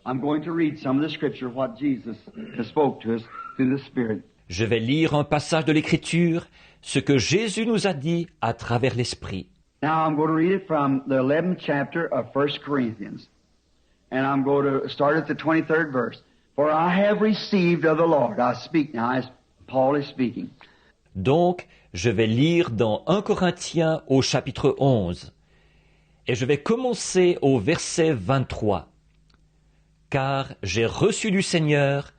I'm going to read some of the scripture, what Jesus has spoke to us through the Spirit. Je vais lire un passage de l'Écriture, ce que Jésus nous a dit à travers l'Esprit. Now I'm going to read it from the 11th chapter of 1 Corinthians. And I'm going to start at the 23rd verse. For I have received of the Lord. I speak now as Paul is speaking. Donc, je vais lire dans 1 Corinthiens au chapitre 11. Et je vais commencer au verset 23. Car j'ai reçu du Seigneur,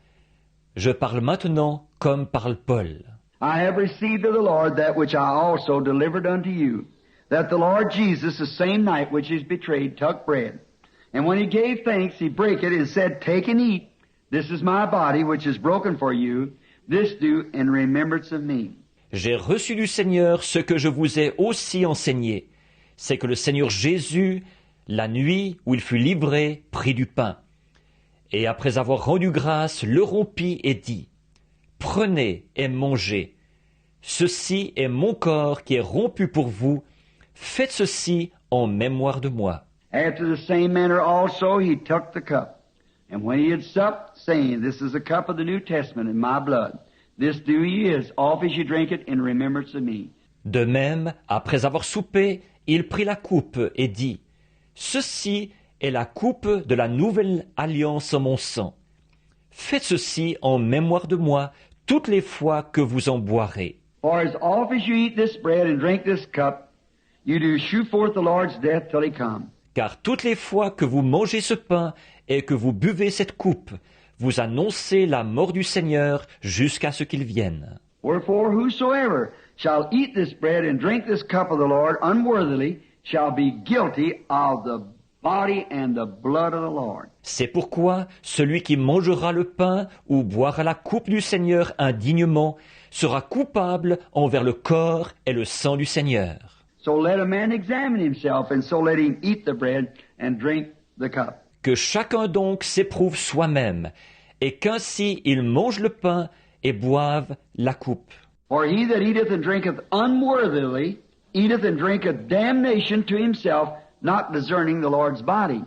je parle maintenant comme parle Paul. I have received of the Lord that which I also delivered unto you, that the Lord Jesus, the same night which he was betrayed, took bread. And when he gave thanks, he brake it and said, Take and eat. This is my body which is broken for you. This do in remembrance of me. J'ai reçu du Seigneur ce que je vous ai aussi enseigné. C'est que le Seigneur Jésus, la nuit où il fut livré, prit du pain. Et après avoir rendu grâce, le rompit et dit, Prenez et mangez. Ceci est mon corps qui est rompu pour vous. Faites ceci en mémoire de moi. After the same manner also he took the cup. And when he had supped, saying, This is the cup of the New Testament in my blood. This do ye as oft as you drink it in remembrance of me. De même, après avoir soupé, il prit la coupe et dit, Ceci est la coupe de la nouvelle alliance en mon sang. Faites ceci en mémoire de moi toutes les fois que vous en boirez. For as oft as you eat this bread and drink this cup, you do shew forth the Lord's death till he come. Car toutes les fois que vous mangez ce pain et que vous buvez cette coupe, vous annoncez la mort du Seigneur jusqu'à ce qu'il vienne. Wherefore whosoever shall eat this bread and drink this cup of the Lord unworthily shall be guilty of the body and the blood of the Lord. C'est pourquoi celui qui mangera le pain ou boira la coupe du Seigneur indignement sera coupable envers le corps et le sang du Seigneur. So let a man examine himself, and so let him eat the bread and drink the cup. Que chacun donc s'éprouve soi-même, et qu'ainsi il mange le pain et boive la coupe. For he that eateth and drinketh unworthily eateth and drinketh damnation to himself, not discerning the Lord's body.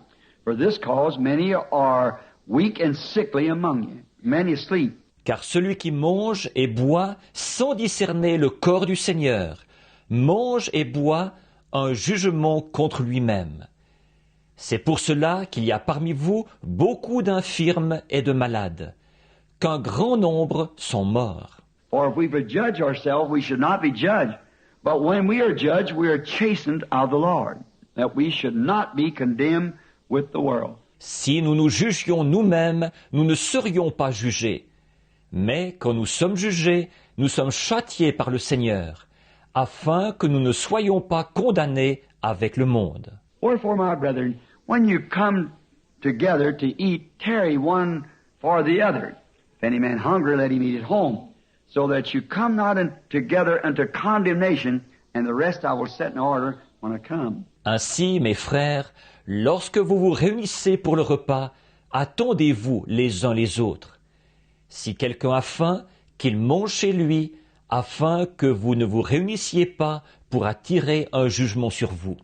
For this cause many are weak and sickly among you, many asleep. Car celui qui mange et boit sans discerner le corps du Seigneur, mange et boit un jugement contre lui-même. C'est pour cela qu'il y a parmi vous beaucoup d'infirmes et de malades, qu'un grand nombre sont morts. For if we would judge ourselves, we should not be judged. But when we are judged, we are chastened of the Lord, that we should not be condemned with the world. Si nous nous jugions nous-mêmes, nous ne serions pas jugés. Mais quand nous sommes jugés, nous sommes châtiés par le Seigneur, afin que nous ne soyons pas condamnés avec le monde. Wherefore, my brethren, when you come together to eat, tarry one for the other. If any man hunger, let him eat at home, so that you come not together unto condemnation, and the rest I will set in order when I come. Ainsi, mes frères, lorsque vous vous réunissez pour le repas, attendez-vous les uns les autres. Si quelqu'un a faim, qu'il mange chez lui, afin que vous ne vous réunissiez pas pour attirer un jugement sur vous.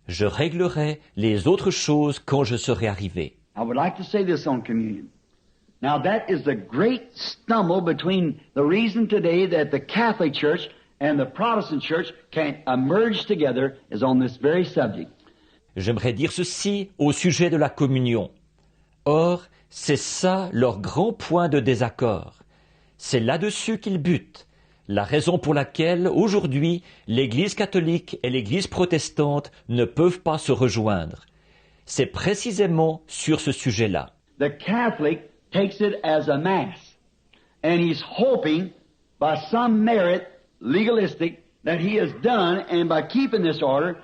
Je réglerai les autres choses quand je serai arrivé. I would like to say this on communion. Now that is the great stumble between the reason today that the Catholic Church and the Protestant Church can emerge together is on this very subject. J'aimerais dire ceci au sujet de la communion. Or, c'est ça leur grand point de désaccord. C'est là-dessus qu'ils butent, la raison pour laquelle, aujourd'hui, l'Église catholique et l'Église protestante ne peuvent pas se rejoindre. C'est précisément sur ce sujet-là. The Catholic takes it as a mass, and he's hoping by some merit, legalistic, that he has done, and by keeping this order,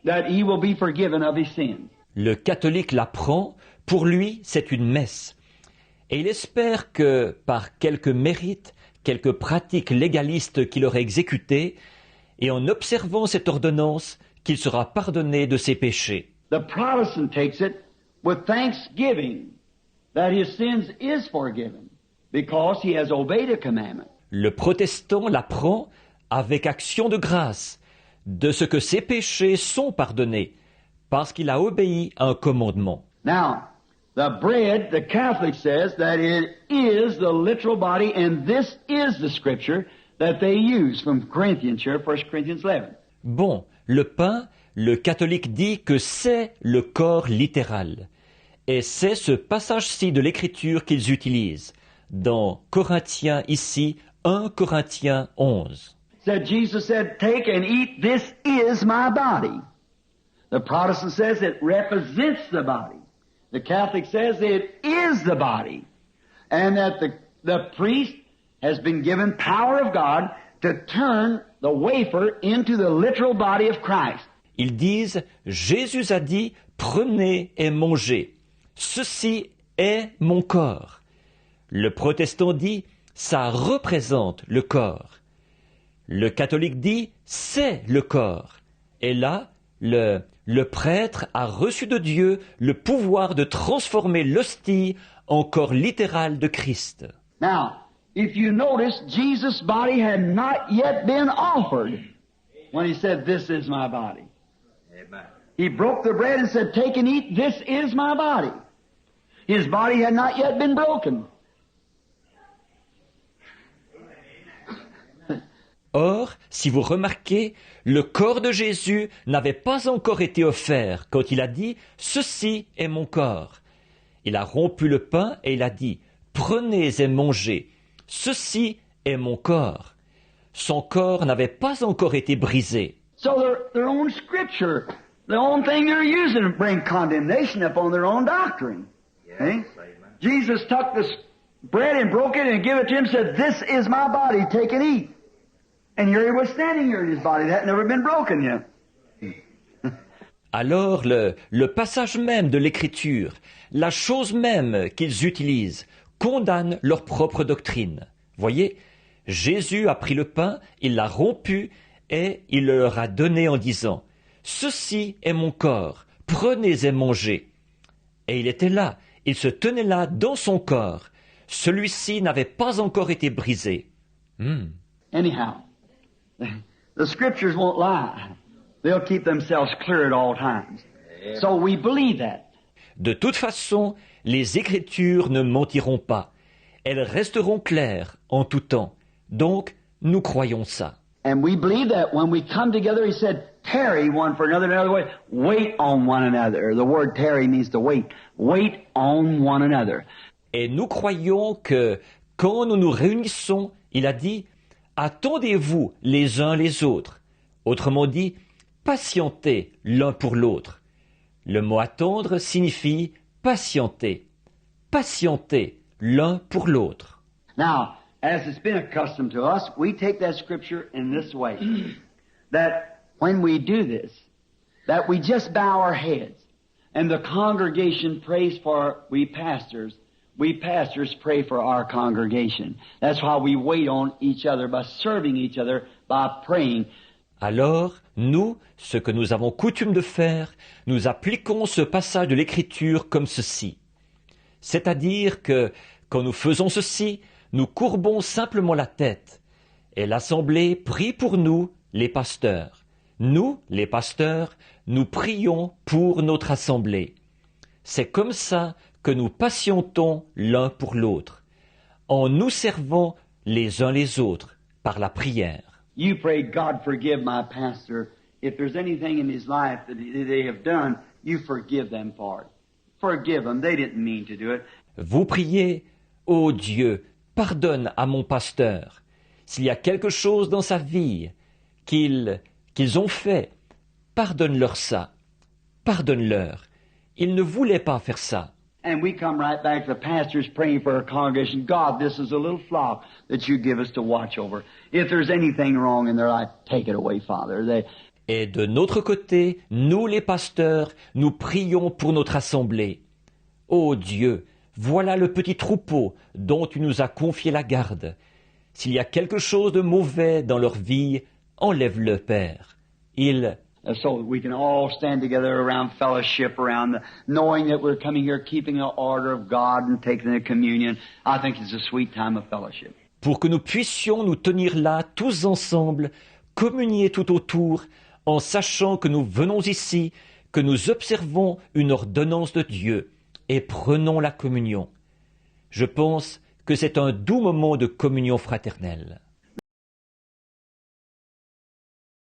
that he will be forgiven of his sins. Le catholique l'apprend, pour lui, c'est une messe. Et il espère que, par quelques mérites, quelques pratiques légalistes qu'il aurait exécutées, et en observant cette ordonnance, qu'il sera pardonné de ses péchés. The Protestant takes it with thanksgiving that his sins is forgiven because he has obeyed a commandment. Le protestant l'apprend avec action de grâce, de ce que ses péchés sont pardonnés, parce qu'il a obéi à un commandement. Now, The bread, the Catholic says that it is the literal body, and this is the scripture that they use from Corinthians here, 1 Corinthians 11. Bon, le pain, le catholique dit que c'est le corps littéral. Et c'est ce passage-ci de l'Écriture qu'ils utilisent. Dans Corinthiens ici, 1 Corinthiens 11. Said Jesus said, "Take and eat, this is my body." The Protestant says it represents the body. The Catholic says it is the body. And that the priest has been given power of God to turn the wafer into the literal body of Christ. Ils disent, Jésus a dit, prenez et mangez. Ceci est mon corps. Le protestant dit, ça représente le corps. Le catholique dit, c'est le corps. Et là, le prêtre a reçu de Dieu le pouvoir de transformer l'hostie en corps littéral de Christ. Now, if you notice, Jesus' body had not yet been offered when he said, "This is my body." Amen. He broke the bread and said, "Take and eat, this is my body." His body had not yet been broken. Or, si vous remarquez, le corps de Jésus n'avait pas encore été offert quand il a dit « Ceci est mon corps ». Il a rompu le pain et il a dit « Prenez et mangez, ceci est mon corps ». Son corps n'avait pas encore été brisé. So their own scripture, the own thing they're using to bring condemnation upon their own doctrine. Yes, Jesus took this bread and broke it and gave it to him and said, "This is my body, take and eat." And here he was standing here in his body. That had never been broken yet. Alors le passage même de l'Écriture, la chose même qu'ils utilisent, condamne leur propre doctrine. Voyez, Jésus a pris le pain, il l'a rompu et il le leur a donné en disant « Ceci est mon corps, prenez et mangez ». Et il était là, il se tenait là dans son corps. Celui-ci n'avait pas encore été brisé. Anyhow, the scriptures won't lie. They'll keep themselves clear at all times. So we believe that. De toute façon, les Écritures ne mentiront pas. Elles resteront claires en tout temps. Donc, nous croyons ça. And we believe that when we come together, he said, "Tarry one for another, another way. Wait on one another." The word tarry means to wait. Wait on one another. Et nous croyons que quand nous nous réunissons, il a dit « Attendez-vous les uns les autres ». Autrement dit, patientez l'un pour l'autre. Le mot attendre signifie patienter. Patienter l'un pour l'autre. Now, as it's been accustomed to us, we take that scripture in this way. That when we do this, that we just bow our heads and the congregation prays for we pastors pray for our congregation. That's why we wait on each other by serving each other, by praying. Alors, nous, ce que nous avons coutume de faire, nous appliquons ce passage de l'Écriture comme ceci. C'est-à-dire que, quand nous faisons ceci, nous courbons simplement la tête, et l'Assemblée prie pour nous, les pasteurs. Nous, les pasteurs, nous prions pour notre Assemblée. C'est comme ça que nous patientons l'un pour l'autre, en nous servant les uns les autres par la prière. You pray, "God forgive my pastor. If there's anything in his life that they have done, you forgive them for it. Forgive them. They didn't mean to do it." Vous priez, ô Dieu, pardonne à mon pasteur. S'il y a quelque chose dans sa vie qu'ils ont fait, pardonne-leur ça. Pardonne-leur. Ils ne voulaient pas faire ça. And we come right back to the pastors praying for our congregation. "God, this is a little flock that you give us to watch over. If there's anything wrong in their life, take it away, Father." Et de notre côté, nous les pasteurs, nous prions pour notre assemblée. Ô Dieu, voilà le petit troupeau dont tu nous as confié la garde. S'il y a quelque chose de mauvais dans leur vie, enlève-le, Père. So we can all stand together around fellowship, knowing that we're coming here, keeping the order of God and taking the communion. I think it's a sweet time of fellowship. Pour que nous puissions nous tenir là, tous ensemble, communier tout autour, en sachant que nous venons ici, que nous observons une ordonnance de Dieu. et prenons la communion. Je pense que c'est un doux moment de communion fraternelle.